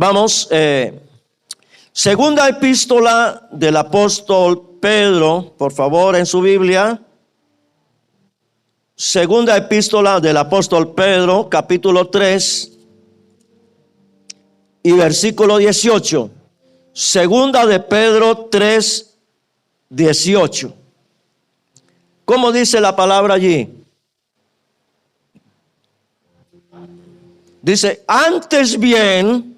Vamos, segunda epístola del apóstol Pedro, por favor, en su Biblia. Segunda epístola del apóstol Pedro, capítulo 3 y versículo 18. Segunda de Pedro 3, 18. ¿Cómo dice la palabra allí? Dice, antes bien,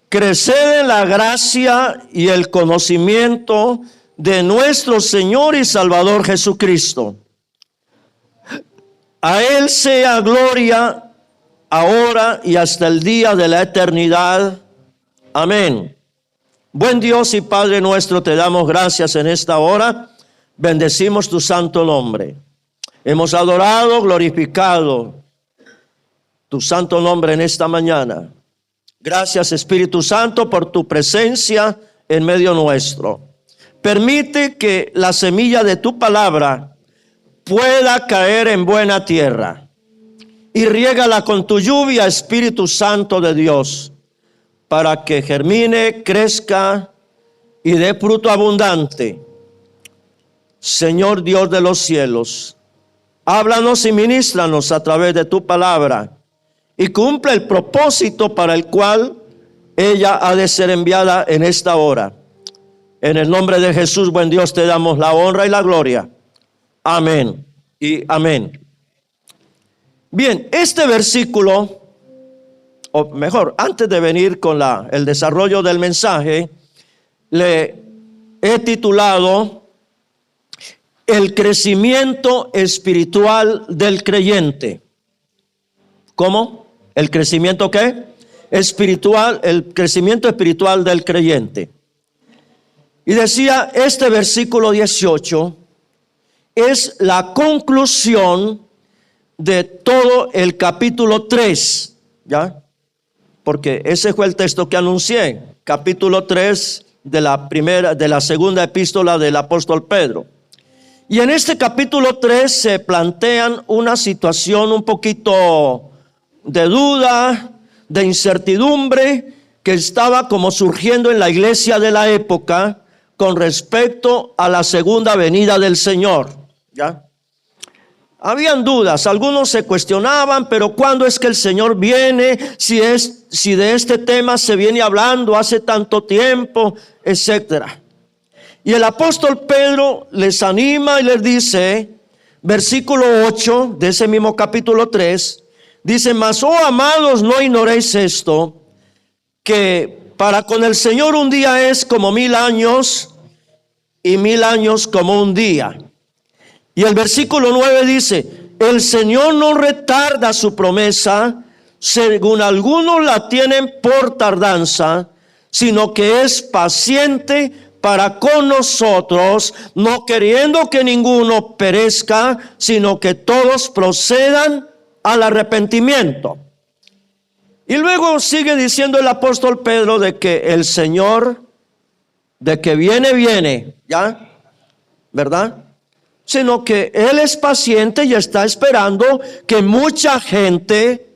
creced en la gracia y el conocimiento de nuestro Señor y Salvador Jesucristo. A Él sea gloria ahora y hasta el día de la eternidad. Amén. Buen Dios y Padre nuestro, te damos gracias en esta hora. Bendecimos tu santo nombre. Hemos adorado, glorificado tu santo nombre en esta mañana. Gracias, Espíritu Santo, por tu presencia en medio nuestro. Permite que la semilla de tu palabra pueda caer en buena tierra y riégala con tu lluvia, Espíritu Santo de Dios, para que germine, crezca y dé fruto abundante. Señor Dios de los cielos, háblanos y ministranos a través de tu palabra y cumple el propósito para el cual ella ha de ser enviada en esta hora. En el nombre de Jesús, buen Dios, te damos la honra y la gloria. Amén y amén. Bien, este versículo, o mejor, antes de venir con el desarrollo del mensaje, le he titulado El crecimiento espiritual del creyente. ¿Cómo? ¿El crecimiento qué? Espiritual, el crecimiento espiritual del creyente. Y decía, este versículo 18 es la conclusión de todo el capítulo 3, ¿ya? Porque ese fue el texto que anuncié, capítulo 3 de la segunda epístola del apóstol Pedro. Y en este capítulo 3 se plantean una situación un poquito de duda, de incertidumbre que estaba como surgiendo en la iglesia de la época con respecto a la segunda venida del Señor, ¿ya? Habían dudas, algunos se cuestionaban, pero ¿cuándo es que el Señor viene? Si de este tema se viene hablando hace tanto tiempo, etcétera. Y el apóstol Pedro les anima y les dice, versículo 8 de ese mismo capítulo 3, dice, mas, oh amados, no ignoréis esto, que para con el Señor un día es como 1000 años y 1000 años como un día. Y el versículo 9 dice, el Señor no retarda su promesa, según algunos la tienen por tardanza, sino que es paciente para con nosotros, no queriendo que ninguno perezca, sino que todos procedan al arrepentimiento. Y luego sigue diciendo el apóstol Pedro de que el Señor, de que viene, ¿ya? ¿Verdad? Sino que Él es paciente y está esperando que mucha gente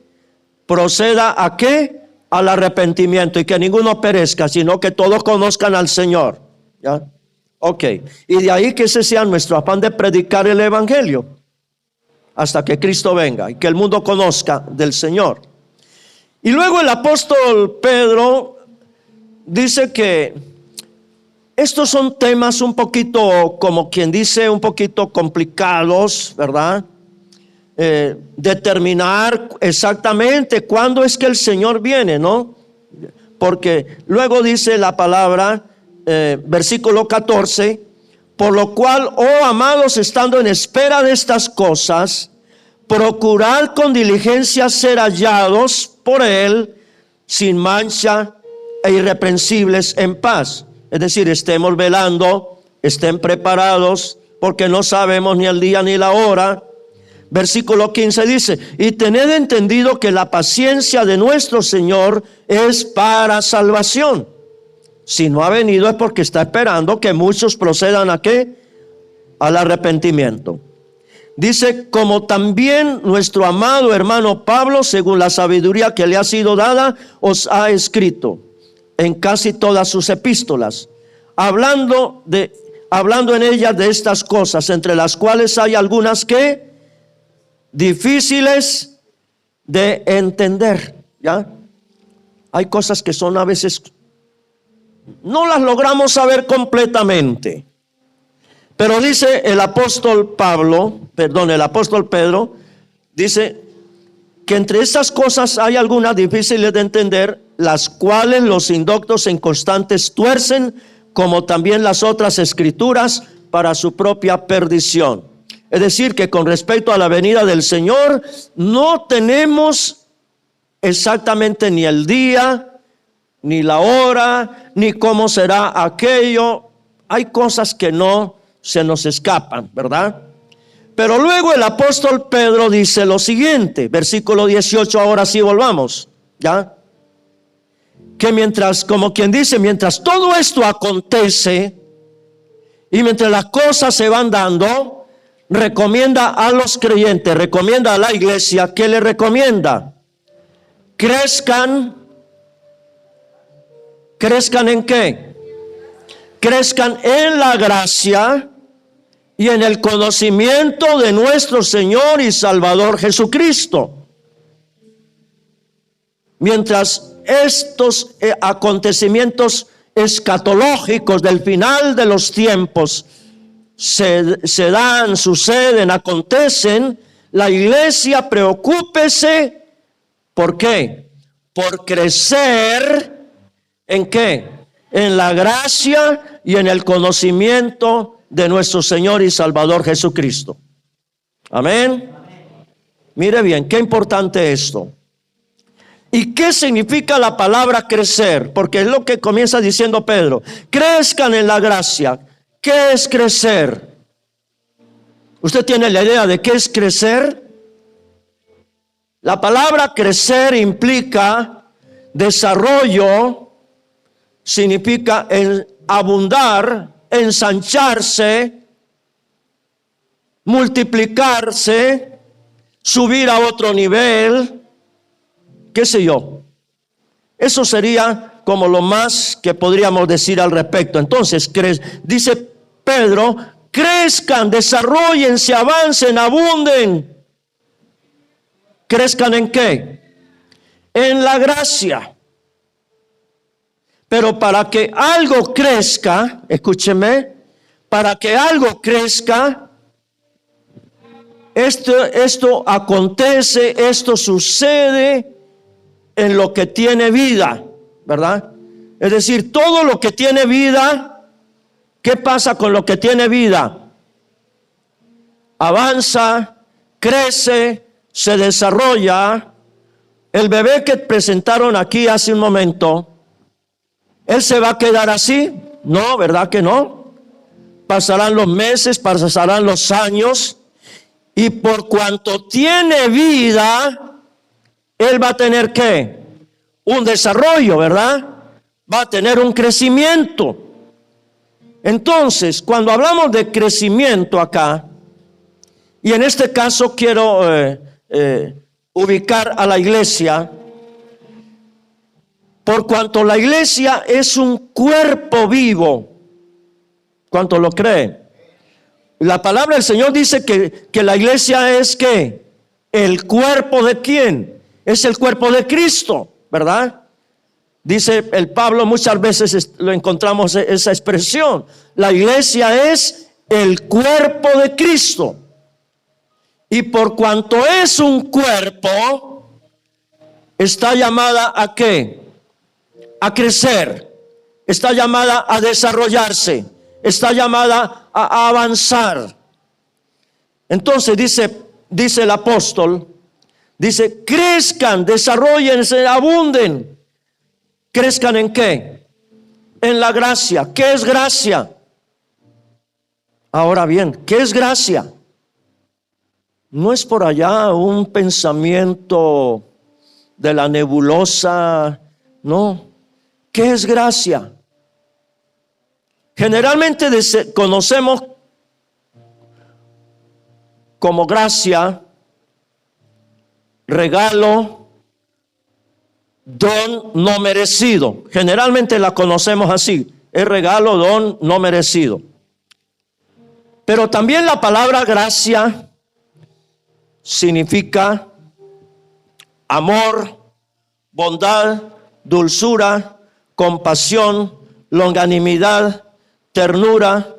proceda ¿a qué? Al arrepentimiento, y que ninguno perezca, sino que todos conozcan al Señor, ¿ya? Ok, y de ahí que ese sea nuestro afán de predicar el evangelio hasta que Cristo venga y que el mundo conozca del Señor. Y luego el apóstol Pedro dice que estos son temas un poquito, como quien dice, un poquito complicados, ¿verdad? Determinar exactamente cuándo es que el Señor viene, ¿no? Porque luego dice la palabra, versículo 14, por lo cual, oh amados, estando en espera de estas cosas, procurad con diligencia ser hallados por Él sin mancha e irreprensibles en paz. Es decir, estemos velando, estén preparados, porque no sabemos ni el día ni la hora. Versículo 15 dice, y tened entendido que la paciencia de nuestro Señor es para salvación. Si no ha venido es porque está esperando que muchos procedan ¿a qué? Al arrepentimiento. Dice, como también nuestro amado hermano Pablo, según la sabiduría que le ha sido dada, os ha escrito. en casi todas sus epístolas, hablando en ellas de estas cosas, entre las cuales hay algunas que difíciles de entender, ¿ya? Hay cosas que son a veces, no las logramos saber completamente. Pero dice el apóstol Pedro, dice que entre estas cosas hay algunas difíciles de entender, las cuales los indoctos e inconstantes tuercen, como también las otras escrituras, para su propia perdición. Es decir, que con respecto a la venida del Señor, no tenemos exactamente ni el día, ni la hora, ni cómo será aquello. Hay cosas que no se nos escapan, ¿verdad? Pero luego el apóstol Pedro dice lo siguiente, versículo 18, ahora sí volvamos, ¿ya? Que mientras, como quien dice, mientras todo esto acontece y mientras las cosas se van dando, recomienda a los creyentes, recomienda a la iglesia, ¿qué le recomienda? Crezcan ¿en qué? Crezcan en la gracia y en el conocimiento de nuestro Señor y Salvador Jesucristo. Mientras estos acontecimientos escatológicos del final de los tiempos se dan, suceden, acontecen, la iglesia preocúpese, ¿por qué? Por crecer, ¿en qué? En la gracia y en el conocimiento de nuestro Señor y Salvador Jesucristo. Amén. Mire bien, qué importante esto. ¿Y qué significa la palabra crecer? Porque es lo que comienza diciendo Pedro. Crezcan en la gracia. ¿Qué es crecer? ¿Usted tiene la idea de qué es crecer? La palabra crecer implica desarrollo, significa abundar, ensancharse, multiplicarse, subir a otro nivel, qué sé yo. Eso sería como lo más que podríamos decir al respecto. Entonces, dice Pedro, crezcan, desarrollense, avancen, abunden. ¿Crezcan en qué? En la gracia. Pero para que algo crezca, escúcheme, para que algo crezca, esto acontece, esto sucede en lo que tiene vida, ¿verdad? Es decir, todo lo que tiene vida, ¿qué pasa con lo que tiene vida? Avanza, crece, se desarrolla. El bebé que presentaron aquí hace un momento, ¿él se va a quedar así? No, ¿verdad que no? Pasarán los meses, pasarán los años, y por cuanto tiene vida, él va a tener ¿qué? Un desarrollo, ¿verdad? Va a tener un crecimiento. Entonces, cuando hablamos de crecimiento acá, y en este caso quiero ubicar a la iglesia, por cuanto la iglesia es un cuerpo vivo. ¿Cuánto lo creen? La palabra del Señor dice que la iglesia es ¿qué? ¿El cuerpo de quién? Es el cuerpo de Cristo, ¿verdad? Dice el Pablo, muchas veces lo encontramos esa expresión. La iglesia es el cuerpo de Cristo. Y por cuanto es un cuerpo, está llamada ¿a qué? A crecer. Está llamada a desarrollarse. Está llamada a avanzar. Entonces dice el apóstol, dice, crezcan, desarróllense, abunden. ¿Crezcan en qué? En la gracia. ¿Qué es gracia? Ahora bien, ¿qué es gracia? No es por allá un pensamiento de la nebulosa, no. ¿Qué es gracia? Generalmente conocemos como gracia, regalo, don no merecido. Generalmente la conocemos así, es regalo, don no merecido. Pero también la palabra gracia significa amor, bondad, dulzura, compasión, longanimidad, ternura,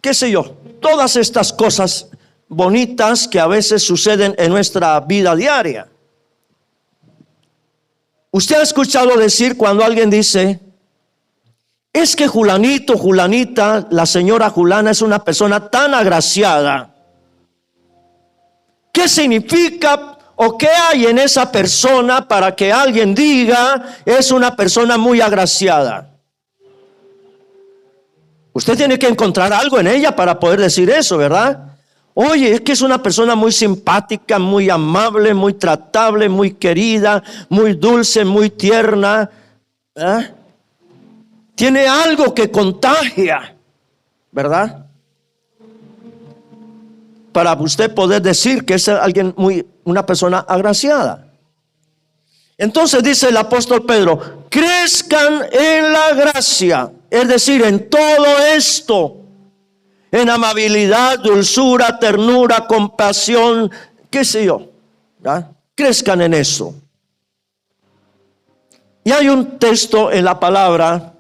qué sé yo, todas estas cosas bonitas que a veces suceden en nuestra vida diaria. Usted ha escuchado decir cuando alguien dice, es que Julanito, Julanita, la señora Julana es una persona tan agraciada. ¿Qué significa o qué hay en esa persona para que alguien diga es una persona muy agraciada? Usted tiene que encontrar algo en ella para poder decir eso, ¿verdad? Oye, es que es una persona muy simpática, muy amable, muy tratable, muy querida, muy dulce, muy tierna. ¿Eh? Tiene algo que contagia, ¿verdad? Para usted poder decir que es alguien una persona agraciada. Entonces dice el apóstol Pedro, crezcan en la gracia, es decir, en todo esto. En amabilidad, dulzura, ternura, compasión, qué sé yo, ¿verdad? Crezcan en eso. Y hay un texto en la palabra,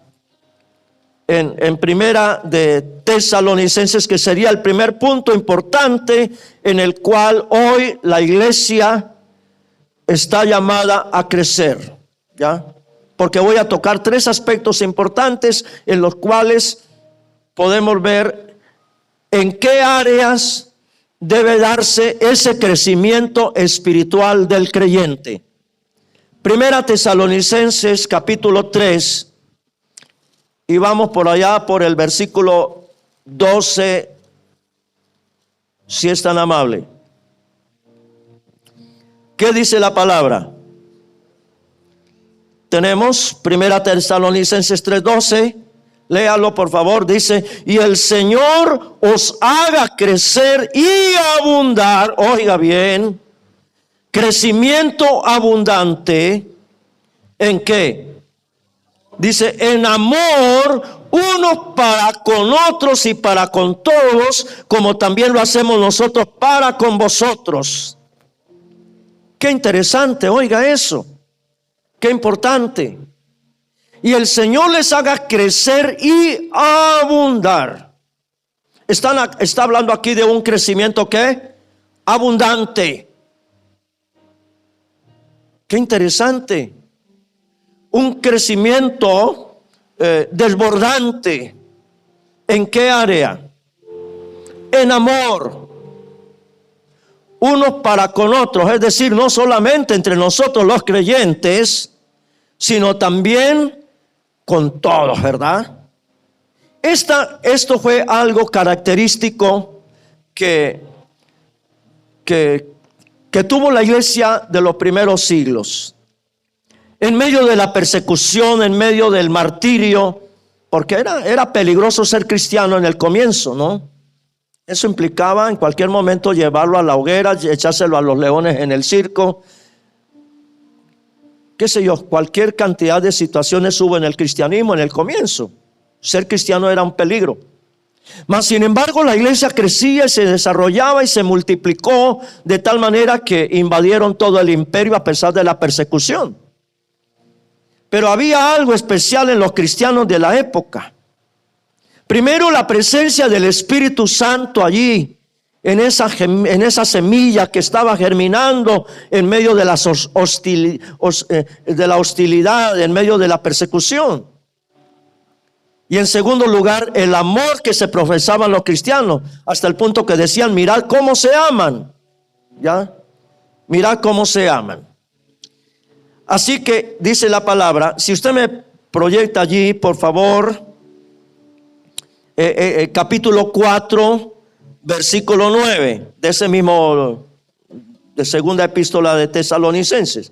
en primera de Tesalonicenses, que sería el primer punto importante en el cual hoy la iglesia está llamada a crecer, ¿ya? Porque voy a tocar 3 aspectos importantes en los cuales podemos ver en qué áreas debe darse ese crecimiento espiritual del creyente. Primera Tesalonicenses capítulo 3, y vamos por allá por el versículo 12, si es tan amable. ¿Qué dice la palabra? Tenemos Primera Tesalonicenses 3:12. Léalo por favor, dice, y el Señor os haga crecer y abundar, oiga bien, crecimiento abundante, ¿en qué? Dice, en amor unos para con otros y para con todos, como también lo hacemos nosotros para con vosotros. Qué interesante, oiga eso, qué importante. Y el Señor les haga crecer y abundar. Está hablando aquí de un crecimiento ¿qué? Abundante. Qué interesante. Un crecimiento desbordante. ¿En qué área? En amor. Unos para con otros. Es decir, no solamente entre nosotros los creyentes, sino también con todos, ¿verdad? Esto fue algo característico que tuvo la iglesia de los primeros siglos. En medio de la persecución, en medio del martirio, porque era peligroso ser cristiano en el comienzo, ¿no? Eso implicaba en cualquier momento llevarlo a la hoguera, echárselo a los leones en el circo. Qué sé yo, cualquier cantidad de situaciones hubo en el cristianismo en el comienzo. Ser cristiano era un peligro. Mas sin embargo la iglesia crecía y se desarrollaba y se multiplicó de tal manera que invadieron todo el imperio a pesar de la persecución. Pero había algo especial en los cristianos de la época. Primero, la presencia del Espíritu Santo allí, en esa semilla que estaba germinando en medio de la hostilidad, en medio de la persecución. Y en segundo lugar, el amor que se profesaban los cristianos, hasta el punto que decían, mirad cómo se aman. ¿Ya? Mirad cómo se aman. Así que dice la palabra, si usted me proyecta allí, por favor, capítulo 4, versículo 9, de ese mismo, de segunda epístola de Tesalonicenses,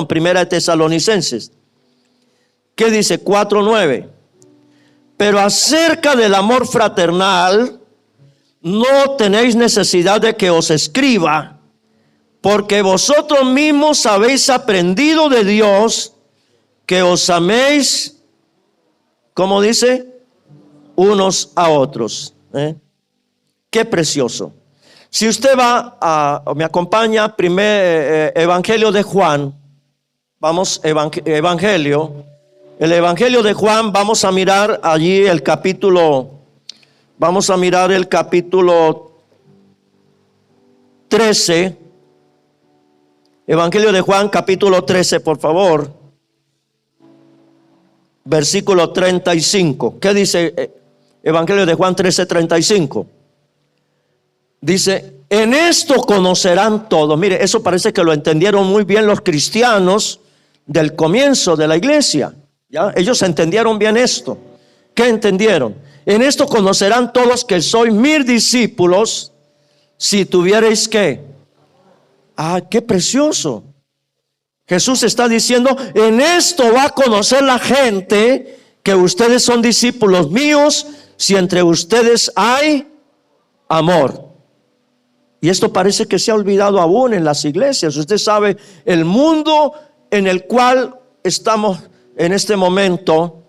primera de Tesalonicenses. ¿Qué dice? 4:9. Pero acerca del amor fraternal, no tenéis necesidad de que os escriba, porque vosotros mismos habéis aprendido de Dios que os améis, ¿cómo dice? Unos a otros. Qué precioso. Si usted me acompaña, primer Evangelio de Juan. Vamos, el Evangelio de Juan, vamos a mirar allí el capítulo, vamos a mirar el capítulo 13. Evangelio de Juan, capítulo 13, por favor. Versículo 35. ¿Qué dice Evangelio de Juan 13, 35? Dice, en esto conocerán todos. Mire, eso parece que lo entendieron muy bien los cristianos del comienzo de la iglesia. ¿Ya? Ellos entendieron bien esto. ¿Qué entendieron? En esto conocerán todos que sois mis discípulos, si tuvierais ¿qué? Qué precioso. Jesús está diciendo, en esto va a conocer la gente que ustedes son discípulos míos, si entre ustedes hay amor. Y esto parece que se ha olvidado aún en las iglesias. Usted sabe, el mundo en el cual estamos en este momento,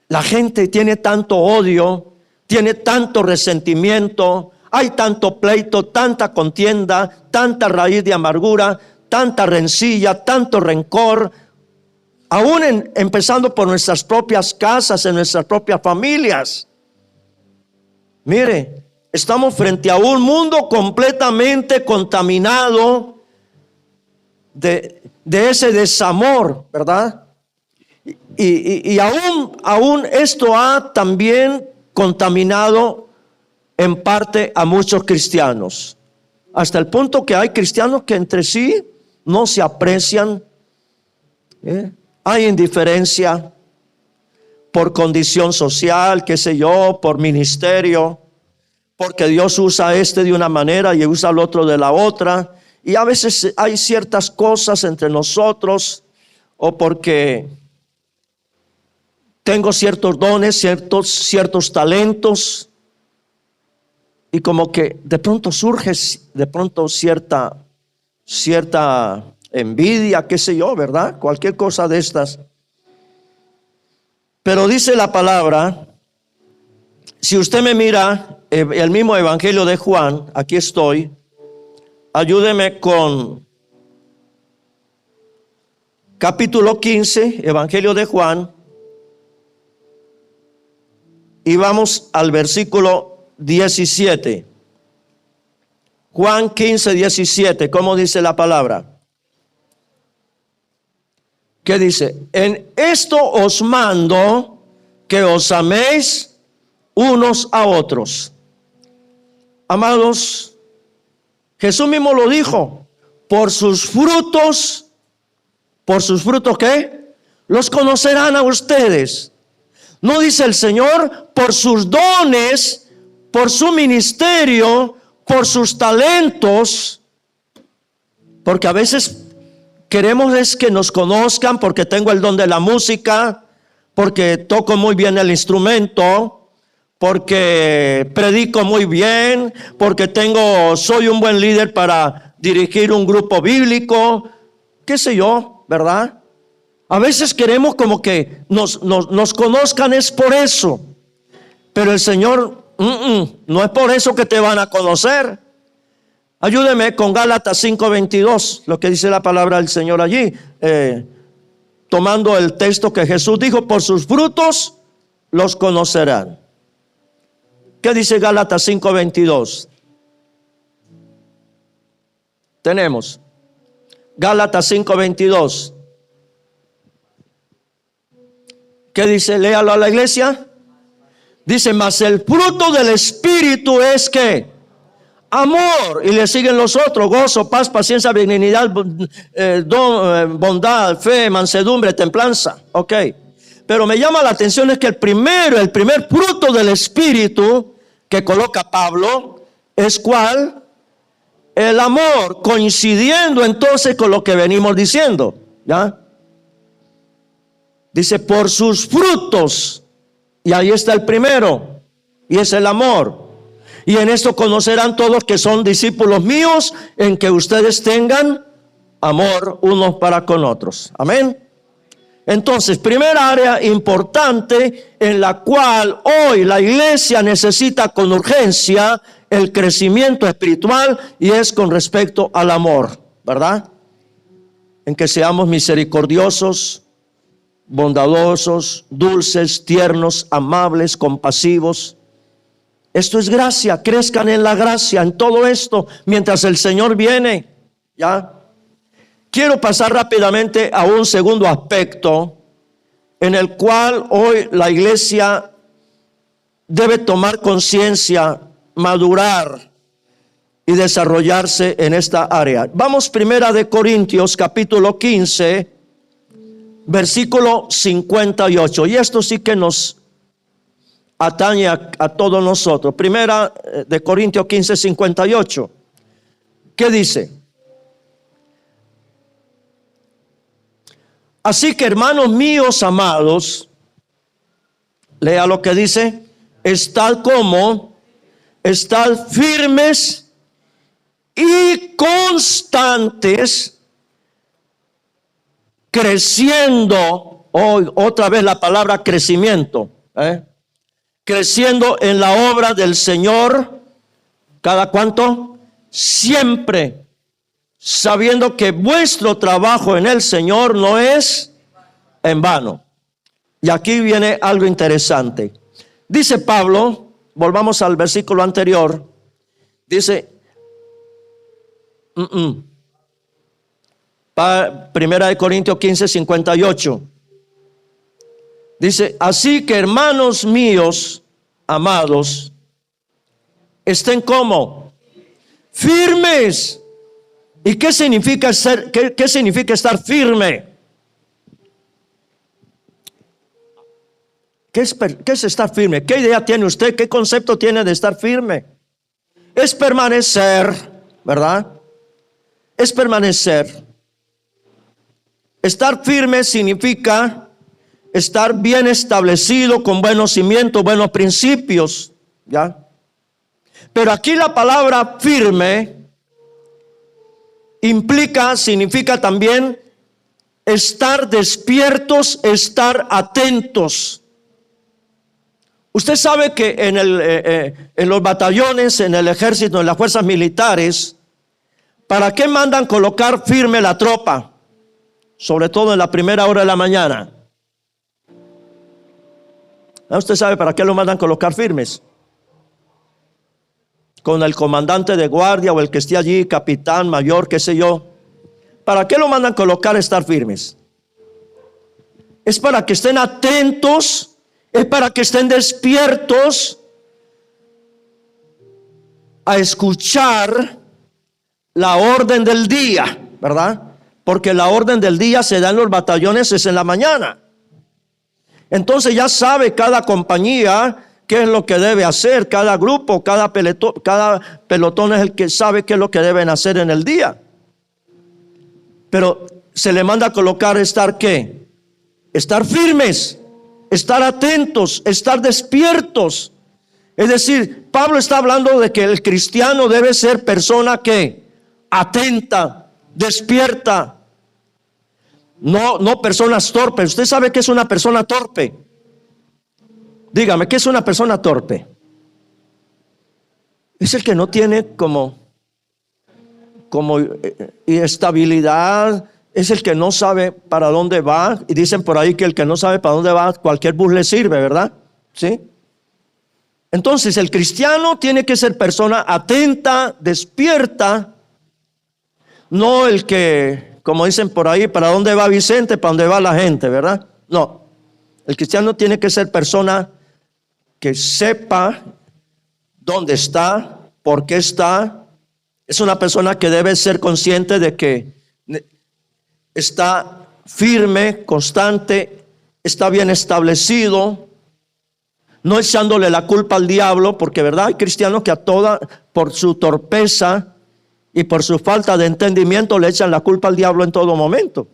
la gente tiene tanto odio, tiene tanto resentimiento, hay tanto pleito, tanta contienda, tanta raíz de amargura, tanta rencilla, tanto rencor, aún empezando por nuestras propias casas, en nuestras propias familias. Mire, estamos frente a un mundo completamente contaminado de ese desamor, ¿verdad? Y aún esto ha también contaminado en parte a muchos cristianos, hasta el punto que hay cristianos que entre sí no se aprecian, hay indiferencia por condición social, qué sé yo, por ministerio, porque Dios usa a este de una manera y usa al otro de la otra, y a veces hay ciertas cosas entre nosotros, o porque tengo ciertos dones, ciertos talentos, y como que de pronto surge cierta envidia, qué sé yo, ¿verdad? Cualquier cosa de estas. Pero dice la palabra, si usted me mira, el mismo Evangelio de Juan, aquí estoy, ayúdeme con capítulo 15, Evangelio de Juan, y vamos al versículo 17. Juan 15, 17, ¿cómo dice la palabra? ¿Qué dice? En esto os mando que os améis unos a otros. Amados, Jesús mismo lo dijo, por sus frutos ¿qué? Los conocerán a ustedes. No dice el Señor, por sus dones, por su ministerio, por sus talentos, porque a veces queremos es que nos conozcan porque tengo el don de la música, porque toco muy bien el instrumento, porque predico muy bien, porque soy un buen líder para dirigir un grupo bíblico, qué sé yo, ¿verdad? A veces queremos como que nos conozcan, es por eso. Pero el Señor, no es por eso que te van a conocer. Ayúdeme con Gálatas 5:22, lo que dice la palabra del Señor allí, tomando el texto que Jesús dijo, por sus frutos los conocerán. ¿Qué dice Gálatas 5:22? Tenemos Gálatas 5:22. ¿Qué dice? Léalo a la iglesia. Dice, mas el fruto del Espíritu es ¿qué? Amor. Y le siguen los otros: gozo, paz, paciencia, benignidad, bondad, fe, mansedumbre, templanza. Ok. Pero me llama la atención es que el primer fruto del Espíritu que coloca Pablo es ¿cuál? El amor, coincidiendo entonces con lo que venimos diciendo, ¿ya? Dice, por sus frutos, y ahí está el primero, y es el amor. Y en esto conocerán todos que son discípulos míos, en que ustedes tengan amor unos para con otros. Amén. Entonces, primera área importante en la cual hoy la iglesia necesita con urgencia el crecimiento espiritual, y es con respecto al amor, ¿verdad? En que seamos misericordiosos, bondadosos, dulces, tiernos, amables, compasivos. Esto es gracia. Crezcan en la gracia, en todo esto, mientras el Señor viene. ¿Ya? Quiero pasar rápidamente a un segundo aspecto en el cual hoy la iglesia debe tomar conciencia, madurar y desarrollarse en esta área. Vamos primera de Corintios capítulo 15, versículo 58. Y esto sí que nos atañe a todos nosotros. Primera de Corintios 15, 58. ¿Qué dice? Así que, hermanos míos amados, lea lo que dice: estad firmes y constantes, creciendo. Hoy otra vez la palabra crecimiento, creciendo en la obra del Señor. ¿Cada cuánto? Siempre, sabiendo que vuestro trabajo en el Señor no es en vano. Y aquí viene algo interesante. Dice Pablo, volvamos al versículo anterior, dice, Primera de Corintios 15, 58. Dice, así que, hermanos míos amados, estén como firmes. ¿Y qué significa qué significa estar firme? ¿Qué es estar firme? ¿Qué idea tiene usted? ¿Qué concepto tiene de estar firme? Es permanecer, ¿verdad? Es permanecer. Estar firme significa estar bien establecido, con buenos cimientos, buenos principios, ¿ya? Pero aquí la palabra firme significa también estar despiertos, estar atentos. Usted sabe que en los batallones, en el ejército, en las fuerzas militares, ¿para qué mandan colocar firme la tropa? Sobre todo en la primera hora de la mañana. ¿Usted sabe para qué lo mandan colocar firmes? Con el comandante de guardia o el que esté allí, capitán, mayor, qué sé yo. ¿Para qué lo mandan colocar estar firmes? Es para que estén atentos, es para que estén despiertos a escuchar la orden del día, ¿verdad? Porque la orden del día se da en los batallones, es en la mañana. Entonces ya sabe cada compañía qué es lo que debe hacer, cada grupo, cada pelotón es el que sabe qué es lo que deben hacer en el día. Pero se le manda a colocar estar ¿qué? Estar firmes, estar atentos, estar despiertos. Es decir, Pablo está hablando de que el cristiano debe ser persona que atenta, despierta. No personas torpes. ¿Usted sabe qué es una persona torpe? Dígame, ¿qué es una persona torpe? Es el que no tiene como estabilidad, es el que no sabe para dónde va. Y dicen por ahí que el que no sabe para dónde va, cualquier bus le sirve, ¿verdad? ¿Sí? Entonces el cristiano tiene que ser persona atenta, despierta, no el que, como dicen por ahí, para dónde va Vicente, para dónde va la gente, ¿verdad? No, el cristiano tiene que ser persona que sepa dónde está, por qué está. Es una persona que debe ser consciente de que está firme, constante, está bien establecido, no echándole la culpa al diablo, porque verdad hay cristianos que por su torpeza y por su falta de entendimiento le echan la culpa al diablo en todo momento.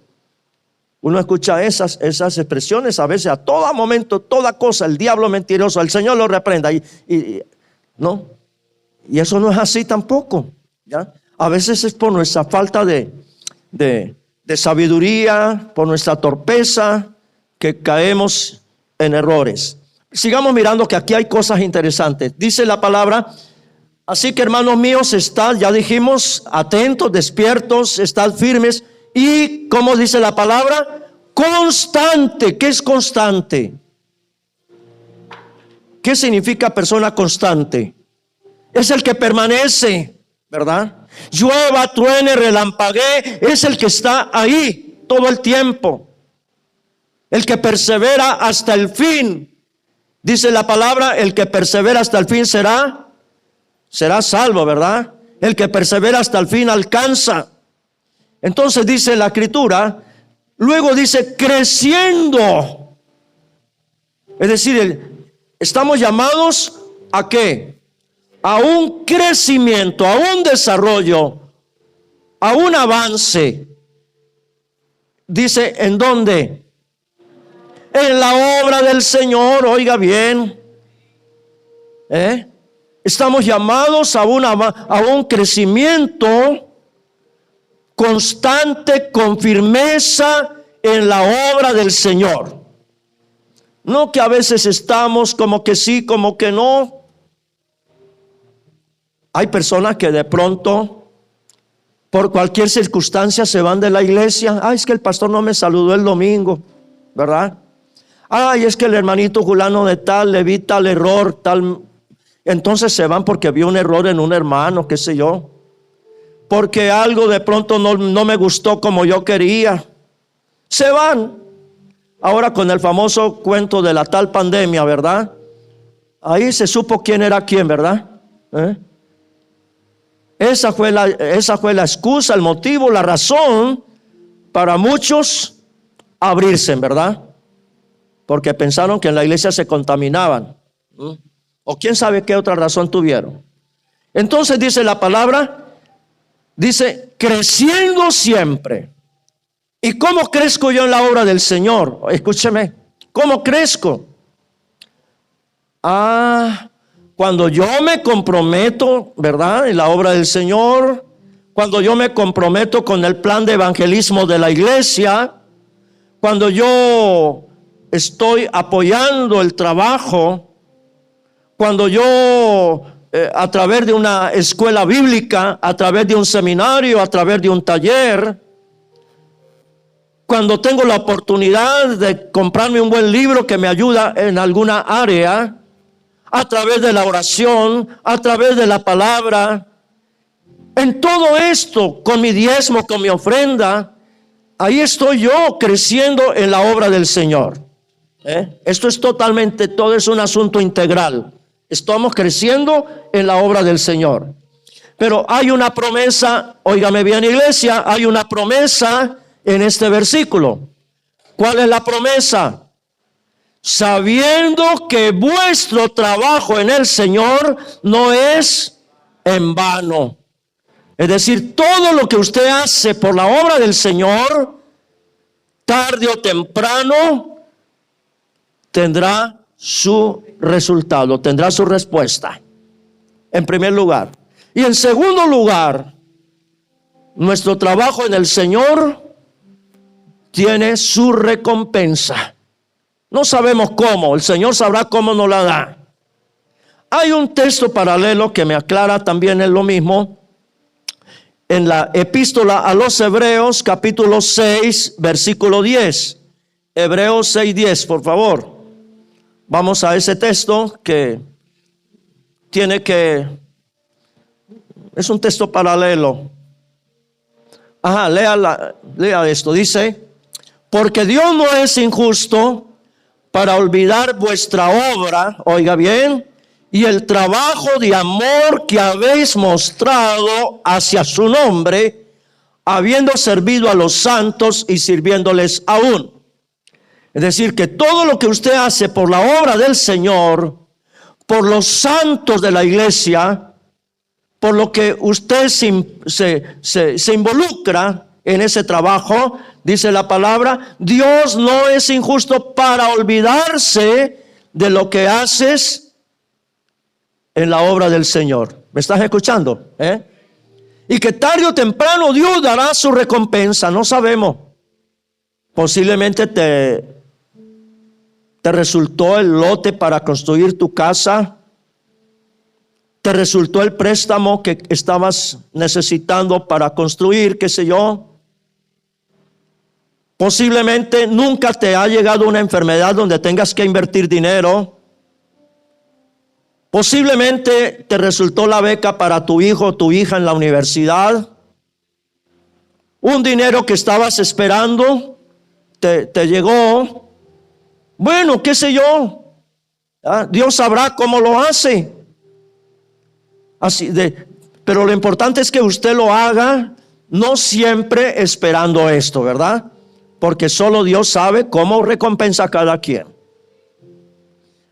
Uno escucha esas expresiones a veces, a todo momento, toda cosa, el diablo mentiroso, el Señor lo reprenda. No, y eso no es así tampoco, ¿ya? A veces es por nuestra falta de sabiduría, por nuestra torpeza, que caemos en errores. Sigamos mirando que aquí hay cosas interesantes. Dice la palabra, así que hermanos míos, estad, ya dijimos, atentos, despiertos, estad firmes y, ¿cómo dice la palabra? Constante. ¿Qué es constante? ¿Qué significa persona constante? Es el que permanece, ¿verdad? Llueva, truene, relampaguee, es el que está ahí todo el tiempo. El que persevera hasta el fin. Dice la palabra, el que persevera hasta el fin será salvo, ¿verdad? El que persevera hasta el fin alcanza. Entonces dice la Escritura, luego dice creciendo. Es decir, estamos llamados ¿a qué? A un crecimiento, a un desarrollo, a un avance. Dice, ¿en dónde? En la obra del Señor, oiga bien. Estamos llamados a un crecimiento constante, con firmeza en la obra del Señor. No que a veces estamos como que sí, como que no. Hay personas que de pronto, por cualquier circunstancia, se van de la iglesia. Ay, es que el pastor no me saludó el domingo, ¿verdad? Ay, es que el hermanito fulano de tal le vi tal error, tal. Entonces se van porque vio un error en un hermano, qué sé yo. Porque algo de pronto no me gustó como yo quería. Se van. Ahora con el famoso cuento de la tal pandemia, ¿verdad? Ahí se supo quién era quién, ¿verdad? Esa fue la excusa, el motivo, la razón para muchos abrirse, ¿verdad? Porque pensaron que en la iglesia se contaminaban. O quién sabe qué otra razón tuvieron. Entonces dice la palabra, dice, creciendo siempre. ¿Y cómo crezco yo en la obra del Señor? Escúcheme, ¿cómo crezco? Cuando yo me comprometo, ¿verdad? En la obra del Señor, cuando yo me comprometo con el plan de evangelismo de la iglesia, cuando yo estoy apoyando el trabajo, cuando yo a través de una escuela bíblica, a través de un seminario, a través de un taller, cuando tengo la oportunidad de comprarme un buen libro que me ayuda en alguna área, a través de la oración, a través de la palabra, en todo esto, con mi diezmo, con mi ofrenda, ahí estoy yo creciendo en la obra del Señor. Esto es totalmente, todo es un asunto integral. Estamos creciendo en la obra del Señor. Pero hay una promesa, óigame bien, iglesia, hay una promesa en este versículo. ¿Cuál es la promesa? Sabiendo que vuestro trabajo en el Señor no es en vano. Es decir, todo lo que usted hace por la obra del Señor, tarde o temprano, tendrá su resultado, tendrá su respuesta. En primer lugar. Y en segundo lugar, nuestro trabajo en el Señor tiene su recompensa. No sabemos cómo, el Señor sabrá cómo nos la da. Hay un texto paralelo que me aclara también en lo mismo. En la epístola a los Hebreos, capítulo 6, versículo 10. Hebreos 6:10, por favor. Vamos a ese texto que es un texto paralelo. Lea esto, dice, porque Dios no es injusto para olvidar vuestra obra, oiga bien, y el trabajo de amor que habéis mostrado hacia su nombre, habiendo servido a los santos y sirviéndoles aún. Es decir, que todo lo que usted hace por la obra del Señor, por los santos de la iglesia, por lo que usted se involucra en ese trabajo, dice la palabra, Dios no es injusto para olvidarse de lo que haces en la obra del Señor. ¿Me estás escuchando? Y que tarde o temprano Dios dará su recompensa, no sabemos. Posiblemente ¿Te resultó el lote para construir tu casa? ¿Te resultó el préstamo que estabas necesitando para construir, qué sé yo? Posiblemente nunca te ha llegado una enfermedad donde tengas que invertir dinero. Posiblemente te resultó la beca para tu hijo o tu hija en la universidad. Un dinero que estabas esperando te llegó. Bueno, qué sé yo. Dios sabrá cómo lo hace. Pero lo importante es que usted lo haga, no siempre esperando esto, ¿verdad? Porque solo Dios sabe cómo recompensa a cada quien.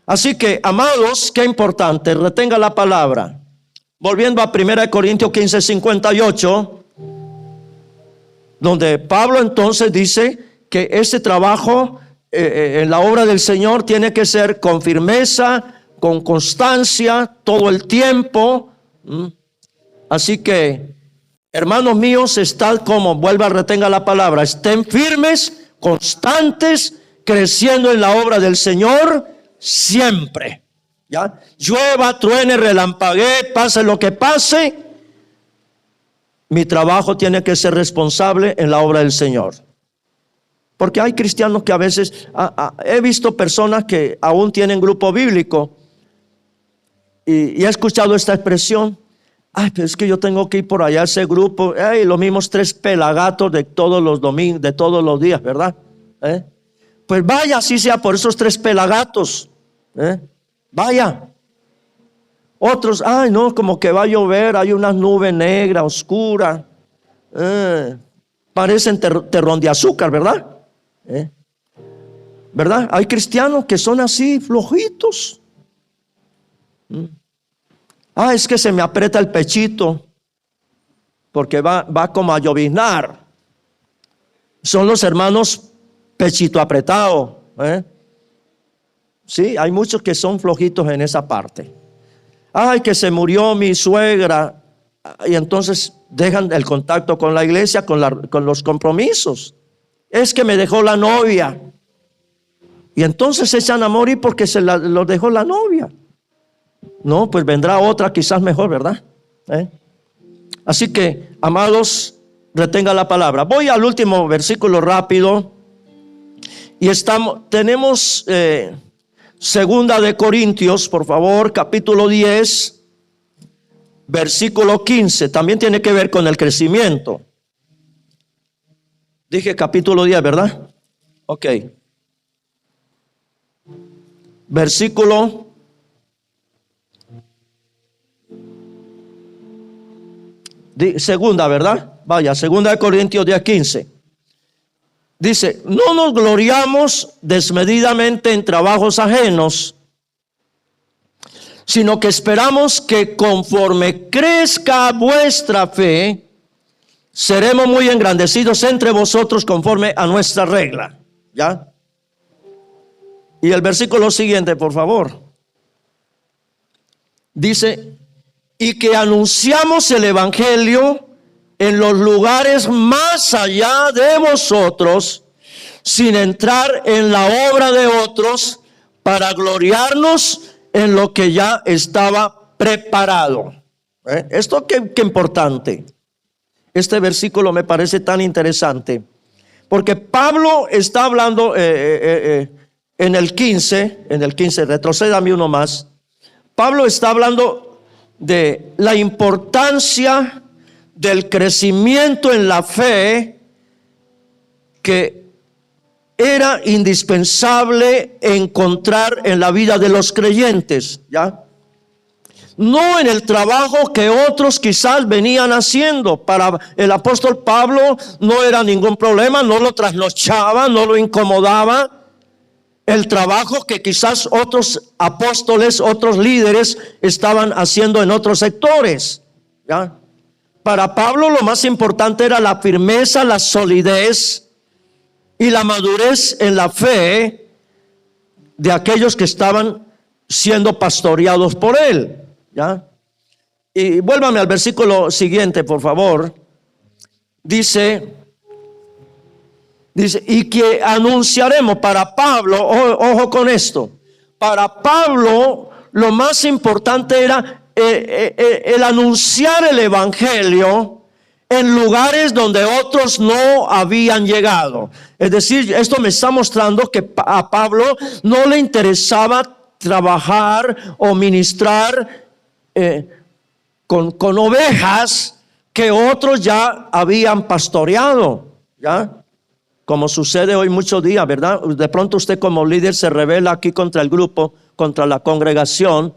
Así que, amados, qué importante, retenga la palabra. Volviendo a 1 Corintios 15:58, donde Pablo entonces dice que este trabajo en la obra del Señor tiene que ser con firmeza, con constancia, todo el tiempo. Así que, hermanos míos, estad como, vuelva, retenga la palabra, estén firmes, constantes, creciendo en la obra del Señor siempre. ¿Ya? Llueva, truene, relampaguee, pase lo que pase, mi trabajo tiene que ser responsable en la obra del Señor. Porque hay cristianos que a veces, he visto personas que aún tienen grupo bíblico y he escuchado esta expresión: ay, pero es que yo tengo que ir por allá a ese grupo. Los mismos 3 pelagatos de todos los domingos, de todos los días, ¿verdad? Pues vaya, así sea por esos 3 pelagatos. Vaya. Otros, ay no, como que va a llover, hay una nube negra, oscura. Parecen terrón de azúcar, ¿verdad? ¿Verdad? Hay cristianos que son así, flojitos. Es que se me aprieta el pechito porque va como a lloviznar. Son los hermanos pechito apretado. Sí, hay muchos que son flojitos en esa parte. Ay, que se murió mi suegra. Y entonces dejan el contacto con la iglesia, con los compromisos. Es que me dejó la novia. Y entonces se echan a morir porque los dejó la novia. No, pues vendrá otra quizás mejor, ¿verdad? Así que, amados, retenga la palabra. Voy al último versículo rápido. Y tenemos Segunda de Corintios, por favor, capítulo 10, versículo 15. También tiene que ver con el crecimiento. Dije capítulo 10, ¿verdad? Ok. Versículo segunda, ¿verdad? Vaya, Segunda de Corintios 10, 15. Dice: no nos gloriamos desmedidamente en trabajos ajenos, sino que esperamos que conforme crezca vuestra fe, seremos muy engrandecidos entre vosotros conforme a nuestra regla. ¿Ya? Y el versículo siguiente, por favor. Dice: y que anunciamos el evangelio en los lugares más allá de vosotros, sin entrar en la obra de otros, para gloriarnos en lo que ya estaba preparado. Esto qué importante. Este versículo me parece tan interesante, porque Pablo está hablando en el 15, retrocédame uno más. Pablo está hablando de la importancia del crecimiento en la fe, que era indispensable encontrar en la vida de los creyentes, ¿ya? No en el trabajo que otros quizás venían haciendo. Para el apóstol Pablo no era ningún problema, no lo trasnochaba, no lo incomodaba el trabajo que quizás otros apóstoles, otros líderes estaban haciendo en otros sectores, ¿ya? Para Pablo lo más importante era la firmeza, la solidez y la madurez en la fe de aquellos que estaban siendo pastoreados por él, ¿ya? Y vuélvame al versículo siguiente, por favor. Dice: Dice, y que anunciaremos para Pablo, ojo con esto, para Pablo lo más importante era el anunciar el evangelio en lugares donde otros no habían llegado. Es decir, esto me está mostrando que a Pablo no le interesaba trabajar o ministrar con ovejas que otros ya habían pastoreado, ¿ya? Como sucede hoy muchos días, ¿verdad? De pronto usted como líder se rebela aquí contra el grupo, contra la congregación,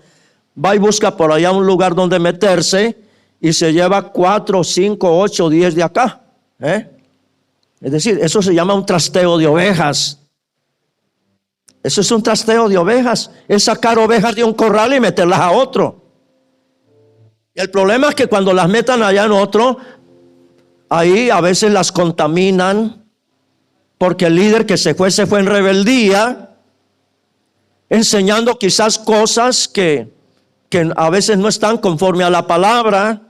va y busca por allá un lugar donde meterse y se lleva 4, 5, 8, 10 de acá. Es decir, eso se llama un trasteo de ovejas. Eso es un trasteo de ovejas. Es sacar ovejas de un corral y meterlas a otro. Y el problema es que cuando las metan allá en otro, ahí a veces las contaminan, porque el líder que se fue en rebeldía, enseñando quizás cosas que a veces no están conforme a la palabra.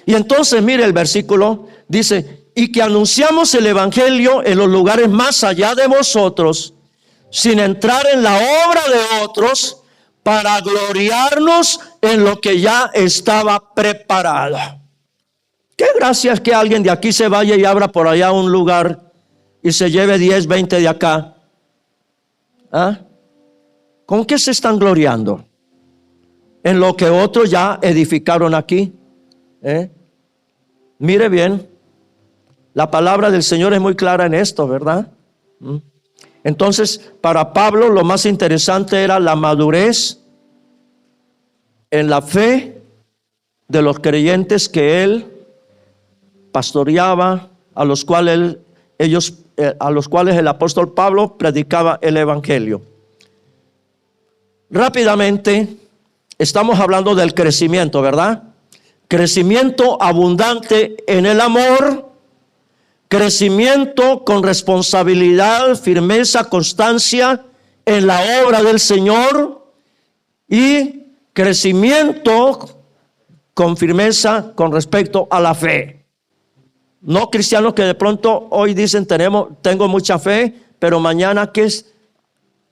Y entonces mire el versículo, dice, y que anunciamos el evangelio en los lugares más allá de vosotros, sin entrar en la obra de otros, para gloriarnos en lo que ya estaba preparado. Qué gracia es que alguien de aquí se vaya y abra por allá un lugar y se lleve 10, 20 de acá. ¿Ah? ¿Con qué se están gloriando? En lo que otros ya edificaron aquí. Mire bien, la palabra del Señor es muy clara en esto, ¿verdad? Entonces, para Pablo lo más interesante era la madurez en la fe de los creyentes que él pastoreaba, a los cuales el apóstol Pablo predicaba el evangelio. Rápidamente, estamos hablando del crecimiento, ¿verdad? Crecimiento abundante en el amor, crecimiento con responsabilidad, firmeza, constancia en la obra del Señor y crecimiento con firmeza con respecto a la fe. No cristianos que de pronto hoy dicen tengo mucha fe, pero mañana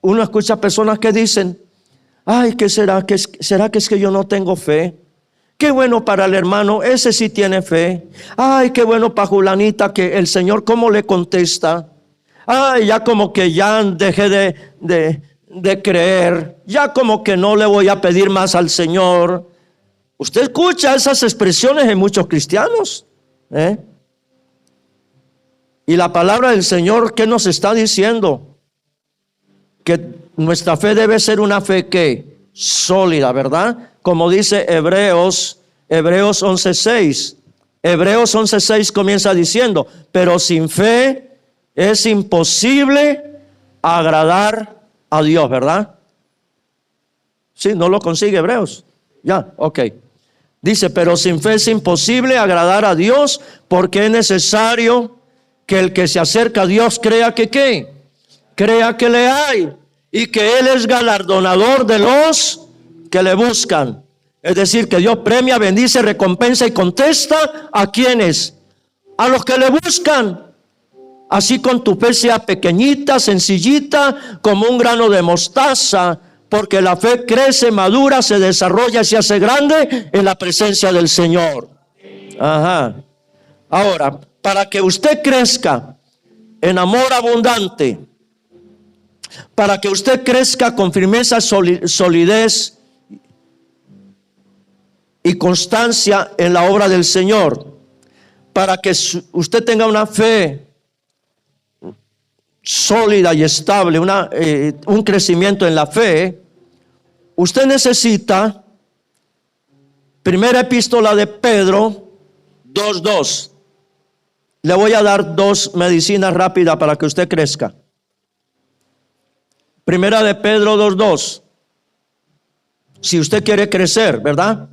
uno escucha personas que dicen, ay, ¿qué será? ¿Será que es que yo no tengo fe? Qué bueno para el hermano, ese sí tiene fe. Ay, qué bueno para Julanita, que el Señor cómo le contesta. Ay, ya como que ya dejé de creer, ya como que no le voy a pedir más al Señor. Usted escucha esas expresiones en muchos cristianos, Y la palabra del Señor, ¿qué nos está diciendo? Que nuestra fe debe ser una fe que sólida, ¿verdad? Como dice Hebreos 11:6. Hebreos 11:6 comienza diciendo, pero sin fe es imposible agradar a Dios, ¿verdad? Sí, no lo consigue Hebreos. Ya, ok. Dice, pero sin fe es imposible agradar a Dios, porque es necesario que el que se acerca a Dios crea que ¿qué? Crea que le hay y que Él es galardonador de los que le buscan. Es decir, que Dios premia, bendice, recompensa y contesta ¿a quiénes? A los que le buscan. Así con tu fe sea pequeñita, sencillita, como un grano de mostaza, porque la fe crece, madura, se desarrolla y se hace grande en la presencia del Señor. Ajá. Ahora, para que usted crezca en amor abundante, para que usted crezca con firmeza, solidez y constancia en la obra del Señor, para que usted tenga una fe sólida y estable, un crecimiento en la fe, usted necesita, primera epístola de Pedro 2:2. Le voy a dar 2 medicinas rápidas para que usted crezca. Primera de Pedro 2:2. Si usted quiere crecer, ¿verdad?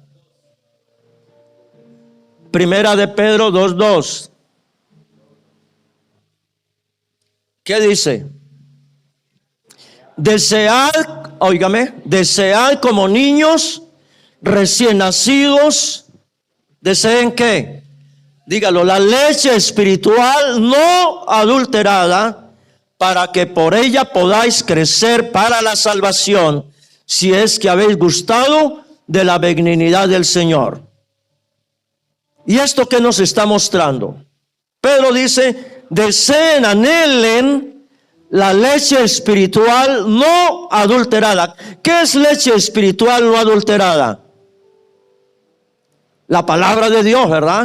Primera de Pedro 2:2. ¿Qué dice? Desead, óigame, desead como niños recién nacidos. ¿Deseen qué? Dígalo, la leche espiritual no adulterada, para que por ella podáis crecer para la salvación, si es que habéis gustado de la benignidad del Señor. ¿Y esto qué nos está mostrando? Pedro dice, deseen, anhelen la leche espiritual no adulterada. ¿Qué es leche espiritual no adulterada? La palabra de Dios, ¿verdad?